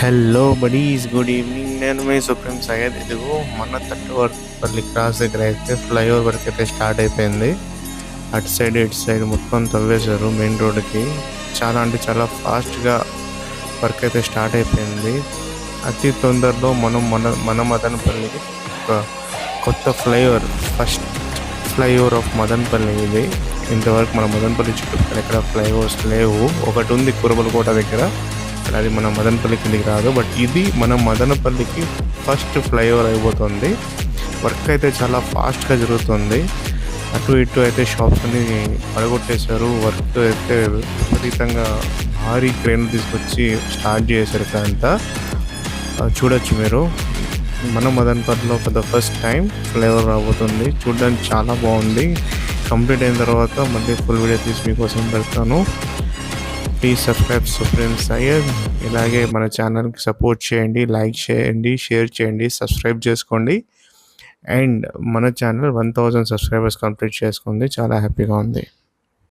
Hello buddies, good evening. నేను మీ supreme Syed. ఇదిగో మన తట్టువర్పల్లి క్రాస్ దగ్గర అయితే ఫ్లైఓవర్ వరకు అయితే స్టార్ట్ అయిపోయింది. అటు సైడ్ ఇటు సైడ్ మొత్తం తవ్వేశారు మెయిన్ రోడ్డుకి. చాలా అంటే చాలా ఫాస్ట్గా వర్క్ అయితే స్టార్ట్ అయిపోయింది. అతి తొందరలో మన మదనపల్లికి ఒక కొత్త flyover, first flyover of Madanapalle ఇది. ఇంతవరకు మన మదనపల్లి చుట్టుపక్కల ఎక్కడ ఫ్లైఓవర్స్ లేవు. ఒకటి ఉంది కురబలకోట దగ్గర, అది మన మదనపల్లి కిందికి రాదు. బట్ ఇది మన మదనపల్లికి ఫస్ట్ ఫ్లైఓవర్ అయిపోతుంది. వర్క్ అయితే చాలా ఫాస్ట్గా జరుగుతుంది. అటు ఇటు అయితే షాప్స్ అన్ని పడగొట్టేశారు. వర్క్ అయితే విపరీతంగా భారీ క్రేన్ తీసుకొచ్చి స్టార్ట్ చేశారు. అంతా చూడొచ్చు మీరు. మన మదనపల్లిలో for the first time flyover రాబోతుంది. చూడడానికి చాలా బాగుంది. కంప్లీట్ అయిన తర్వాత మళ్ళీ ఫుల్ వీడియో తీసి మీకోసం పెడతాను. Please subscribe supreme Syed. ఇలాగే మన ఛానల్కి సపోర్ట్ చేయండి, లైక్ చేయండి, షేర్ చేయండి, సబ్స్క్రైబ్ చేసుకోండి. అండ్ మన ఛానల్ 1000 సబ్స్క్రైబర్స్ కంప్లీట్ చేసుకుంది. చాలా హ్యాపీగా ఉంది.